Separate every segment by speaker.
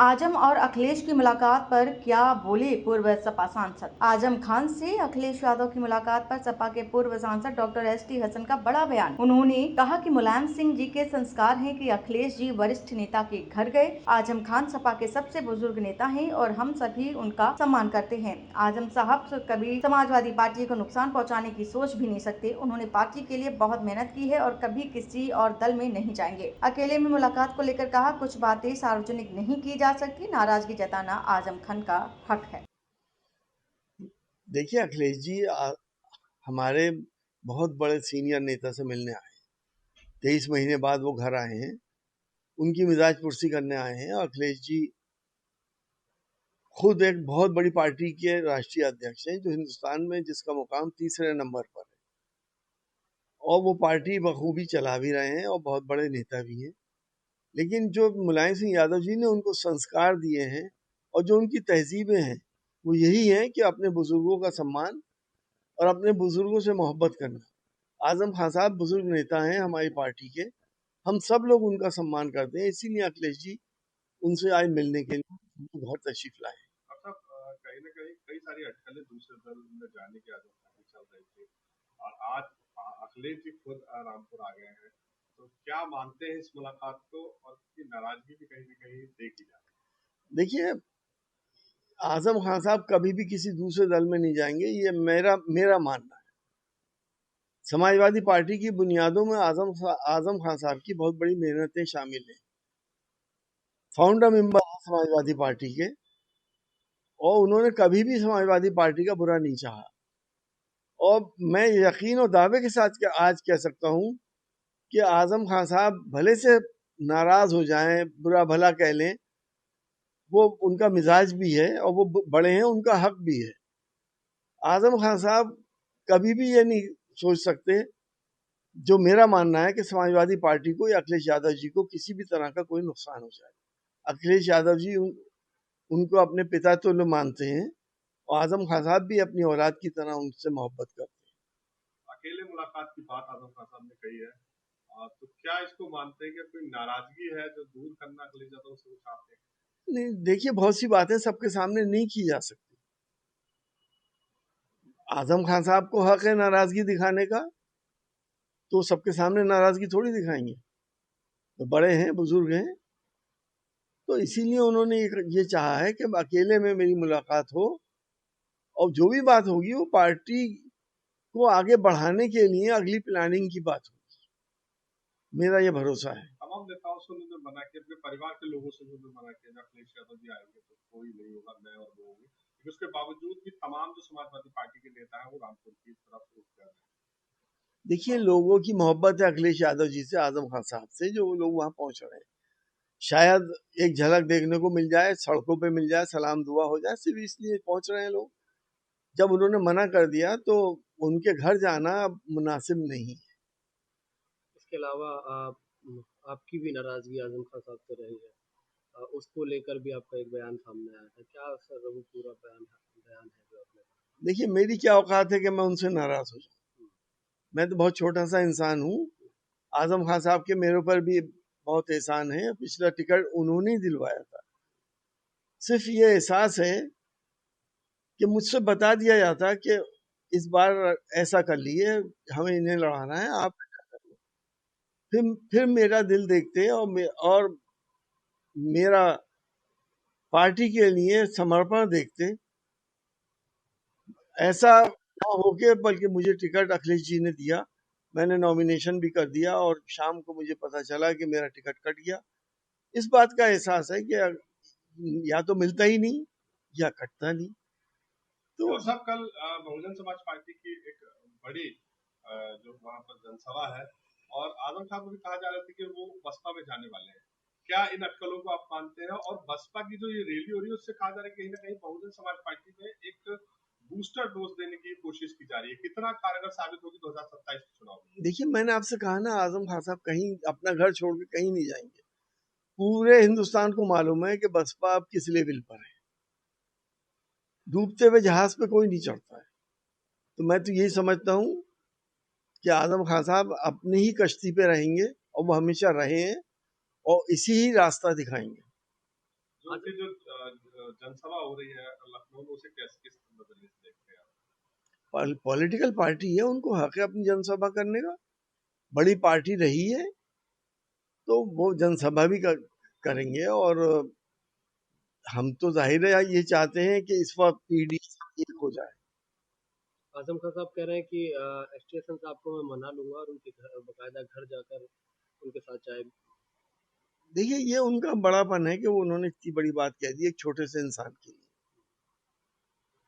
Speaker 1: आजम और अखिलेश की मुलाकात पर क्या बोले पूर्व सपा सांसद। आजम खान से अखिलेश यादव की मुलाकात पर सपा के पूर्व सांसद डॉक्टर एसटी हसन का बड़ा बयान। उन्होंने कहा कि मुलायम सिंह जी के संस्कार हैं कि अखिलेश जी वरिष्ठ नेता के घर गए। आजम खान सपा के सबसे बुजुर्ग नेता हैं और हम सभी उनका सम्मान करते हैं। आजम साहब कभी समाजवादी पार्टी को नुकसान पहुंचाने की सोच भी नहीं सकते। उन्होंने पार्टी के लिए बहुत मेहनत की है और कभी किसी और दल में नहीं जाएंगे। अकेले में मुलाकात को लेकर कहा, कुछ बातें सार्वजनिक नहीं की जा सकती, नाराजगी जताना आजम खान का हक है।
Speaker 2: देखिए, अखिलेश जी हमारे बहुत बड़े सीनियर नेता से मिलने आए हैं। 23 महीने बाद वो घर आए हैं, उनकी मिजाज पुरसी करने आए हैं। अखिलेश जी खुद एक बहुत बड़ी पार्टी के राष्ट्रीय अध्यक्ष हैं, जो हिंदुस्तान में जिसका मुकाम तीसरे नंबर पर है, और वो पार्टी बखूबी चला भी रहे हैं और बहुत बड़े नेता भी हैं। लेकिन जो मुलायम सिंह यादव जी ने उनको संस्कार दिए हैं और जो उनकी तहजीबें हैं, वो यही हैं कि अपने बुजुर्गों का सम्मान और अपने बुजुर्गों से मोहब्बत करना। आजम खान साहब बुजुर्ग नेता हैं हमारी पार्टी के, हम सब लोग उनका सम्मान करते हैं, इसीलिए अखिलेश जी उनसे आज मिलने के लिए घर तशरीफ लाए।
Speaker 3: अब कहीं ना कहीं कई सारी अटकलें दूसरे दल में जाने की आदत चल रही थी और आज अखिलेश जी खुद रामपुर आ गए हैं, तो क्या मानते हैं इस मुलाकात को और उसकी नाराजगी भी कहीं ना कहीं देखी जा रही है?
Speaker 2: देखिए, आजम खान साहब कभी भी किसी दूसरे दल में नहीं जाएंगे, ये मेरा मानना है। समाजवादी पार्टी की बुनियादों में आजम खान साहब की बहुत बड़ी मेहनतें शामिल हैं। फाउंडर मेंबर हैं समाजवादी पार्टी के, और उन्होंने कभी भी समाजवादी पार्टी का बुरा नहीं चाहा। और मैं यकीन और दावे के साथ आज कह सकता हूं कि आजम खान साहब भले से नाराज हो जाएं, बुरा भला कह लें, वो उनका मिजाज भी है और वो बड़े हैं, उनका हक भी है। आजम खान साहब कभी भी ये नहीं सोच सकते, जो मेरा मानना है, कि समाजवादी पार्टी को या अखिलेश यादव जी को किसी भी तरह का कोई नुकसान हो जाए। अखिलेश यादव जी उनको अपने पिता तुल्य मानते हैं और आजम खान साहब भी अपनी औलाद की तरह उनसे मोहब्बत करते हैं।
Speaker 3: अकेले मुलाकात की बात आजम खान साहब ने कही है, तो क्या इसको मानते हैं कि कोई नाराजगी है जो दूर करना अखिलेश यादव से चाहते हैं?
Speaker 2: नहीं, देखिए, बहुत सी बातें सबके सामने नहीं की जा सकती। आजम खान साहब को हक है नाराजगी दिखाने का, तो सबके सामने नाराजगी थोड़ी दिखाएंगे। तो बड़े हैं, बुजुर्ग हैं, तो इसीलिए उन्होंने ये चाहा है कि अकेले में मेरी मुलाकात हो और जो भी बात होगी वो पार्टी को आगे बढ़ाने के लिए अगली प्लानिंग की बात होगी। मेरा ये भरोसा है।
Speaker 3: तमाम नेताओं से उन्होंने मना किया, अपने परिवार के लोगों से उन्होंने मना किया, जब अखिलेश यादव जी आएंगे तो कोई नहीं होगा, मैं और वो होंगे। लेकिन उसके बावजूद भी तमाम जो समाजवादी पार्टी के नेता हैं वो रामपुर की तरफ रुख कर रहे हैं।
Speaker 2: देखिए, लोगों की मोहब्बत है अखिलेश यादव जी से, आजम खान साहब से, जो वो लोग वहां पहुंच रहे हैं। शायद एक झलक देखने को मिल जाए, सड़कों पे मिल जाए, सलाम दुआ हो जाए, सिर्फ इसलिए पहुंच रहे हैं लोग। जब उन्होंने मना कर दिया तो उनके घर जाना मुनासिब नहीं है।
Speaker 4: इसके अलावा आपकी भी नाराजगी आजम खान साहब से रही है, उसको लेकर भी आपका एक बयान सामने आया था। क्या सर वो पूरा बयान है जो आपने?
Speaker 2: देखिए, मेरी क्या औकात है कि मैं उनसे नाराज हो जाऊं। मैं तो बहुत छोटा सा इंसान हूँ। आजम खान साहब के मेरे ऊपर भी बहुत एहसान है, पिछला टिकट उन्होंने ही दिलवाया था। सिर्फ ये एहसास है कि मुझसे बता दिया जाता कि इस बार ऐसा कर लिए, हमें इन्हें लड़ाना है, आप फिर मेरा दिल देखते और मेरा पार्टी के लिए समर्पण देखते। ऐसा ना हो के, बल्कि मुझे टिकट अखिलेश जी ने दिया, मैंने नॉमिनेशन भी कर दिया और शाम को मुझे पता चला कि मेरा टिकट कट गया। इस बात का एहसास है कि या तो मिलता ही नहीं या कटता नहीं। तो
Speaker 3: सब कल बहुजन समाज पार्टी की एक बड़ी जो वहां पर जनसभा है और आजम साहब को भी कहा जा रहा था कि वो बसपा में जाने वाले हैं। क्या इन अटकलों को आप मानते हैं? और बसपा की जो ये रैली हो रही है उससे कहा जा रहा है कहीं ना कहीं बहुजन समाज पार्टी में एक बूस्टर डोज देने की कोशिश की जा रही है। कितना कारगर साबित होगी 2027 के चुनाव में?
Speaker 2: देखिए, मैंने आपसे कहा ना, आजम खान साहब कहीं अपना घर छोड़ के कहीं नहीं जाएंगे। पूरे हिंदुस्तान को मालूम है कि बसपा अब किस लेवल पर है। डूबते हुए जहाज पे कोई नहीं चढ़ता है। तो मैं तो यही समझता हूँ कि आजम खान साहब अपनी ही कश्ती पे रहेंगे और वो हमेशा रहे हैं और इसी ही रास्ता दिखाएंगे।
Speaker 3: उनकी जो जनसभा हो रही है लखनऊ में, उसे कैसे किस नजरिए से देखते हैं आप?
Speaker 2: पॉलिटिकल पार्टी है, उनको हक है अपनी जनसभा करने का। बड़ी पार्टी रही है तो वो जनसभा भी करेंगे। और हम तो जाहिर है ये चाहते हैं कि इस वक्त पीडी एक हो जाए।
Speaker 4: आजम खान साहब कह रहे हैं कि एसटी हसन साहब को मैं मना लूंगा और उनके घर बाकायदा घर जाकर उनके साथ चाय।
Speaker 2: देखिए, ये उनका बड़ापन है कि वो उन्होंने इतनी बड़ी बात कह दी एक छोटे से इंसान के लिए।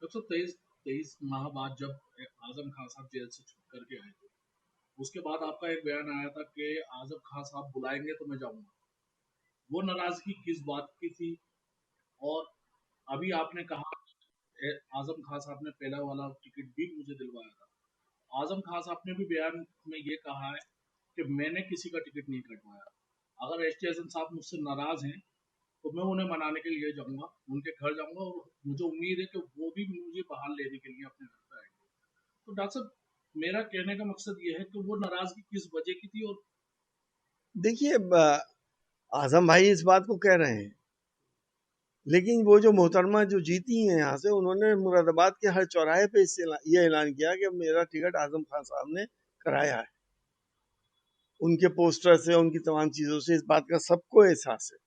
Speaker 5: 123 माह बाद जब आजम खान साहब जेल से छूट करके आए थे, उसके बाद आपका एक बयान आया था कि आजम खान साहब बुलाएंगे तो मैं जाऊंगा। वो नाराजगी किस बात की थी? और अभी आपने कहा आजम खान साहब ने पहला वाला टिकट भी मुझे दिलवाया था। आजम खान साहब ने भी बयान में ये कहा है कि मैंने किसी का टिकट नहीं कटवाया। अगर एसटी हसन साहब मुझसे नाराज हैं तो मैं उन्हें मनाने के लिए जाऊंगा, उनके घर जाऊंगा और मुझे उम्मीद है कि वो भी मुझे बाहर लेने के लिए अपने घर पे आएंगे। तो डॉक्टर साहब, मेरा कहने का मकसद ये है कि वो नाराजगी किस वजह की थी। और
Speaker 2: देखिए, आजम भाई इस बात को कह रहे हैं, लेकिन वो जो मोहतरमा जो जीती हैं यहाँ से, उन्होंने मुरादाबाद के हर चौराहे पे इससे ये ऐलान किया कि मेरा टिकट आजम खान साहब ने कराया है। उनके पोस्टर से, उनकी तमाम चीजों से इस बात का सबको एहसास है।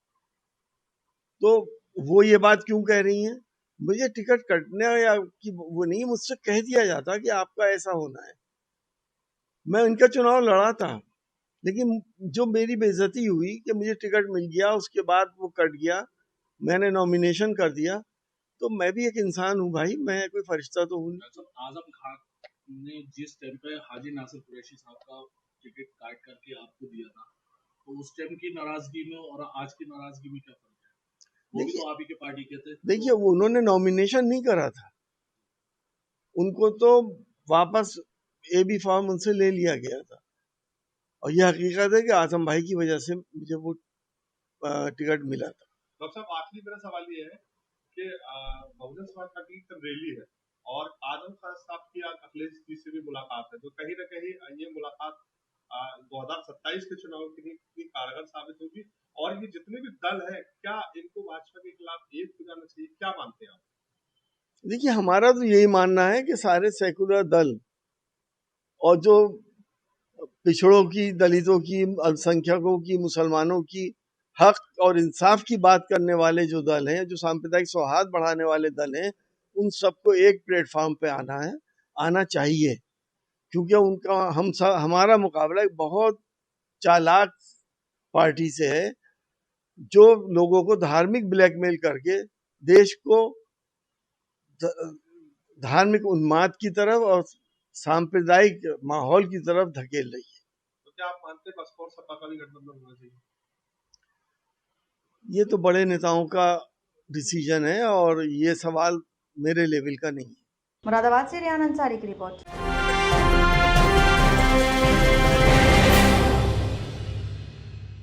Speaker 2: तो वो ये बात क्यों कह रही हैं? मुझे टिकट कटने या कि वो नहीं, मुझसे कह दिया जाता कि आपका ऐसा होना है। मैं इनका चुनाव लड़ा था, लेकिन जो मेरी बेइज्जती हुई कि मुझे टिकट मिल गया, उसके बाद वो कट गया, मैंने नॉमिनेशन कर दिया। तो मैं भी एक इंसान हूँ भाई, मैं कोई फरिश्ता तो हूँ नहीं।
Speaker 5: डॉक्टर साहब, आजम खान ने जिस टाइम पे हाजी नासिर कुरैशी साहब का टिकट काट करके आपको दिया था, तो उस टाइम की नाराजगी में और आज की नाराजगी में क्या फर्क है? वो भी तो आप ही के पार्टी के थे।
Speaker 2: देखिए, वो उन्होंने नॉमिनेशन नहीं करा था, उनको तो वापस एबी फॉर्म उनसे ले लिया गया था। और ये हकीकत है कि आजम भाई की वजह से मुझे वो टिकट मिला था।
Speaker 3: डॉक्टर साहब, आखिरी मेरा सवाल ये है कि बहुजन समाज पार्टी की कल रैली है और आजम खान साहब की आज अखिलेश जी से भी मुलाकात है, तो कहीं ना कहीं ये मुलाकात 2027 के चुनाव के लिए कितनी कारगर साबित होगी? और ये जितने भी दल हैं, क्या इनको भाजपा के खिलाफ एक हो जाना चाहिए? क्या मानते हैं आप?
Speaker 2: देखिए, हमारा तो यही मानना है कि सारे सेकुलर दल और जो पिछड़ों की, दलितों की, अल्पसंख्यकों की, मुसलमानों की हक और इंसाफ की बात करने वाले जो दल हैं, जो सांप्रदायिक सौहार्द बढ़ाने वाले दल हैं, उन सबको एक प्लेटफॉर्म पे आना चाहिए। क्योंकि उनका हमारा मुकाबला एक बहुत चालाक पार्टी से है, जो लोगों को धार्मिक ब्लैकमेल करके देश को धार्मिक उन्माद की तरफ और सांप्रदायिक माहौल की तरफ धकेल रही है।
Speaker 3: तो क्या आप मानते हैं बसपा और सपा का भी गठबंधन होना चाहिए?
Speaker 2: ये तो बड़े नेताओं का डिसीजन है और ये सवाल मेरे लेवल का नहीं है।
Speaker 1: मुरादाबाद से रियान अंसारी की रिपोर्ट।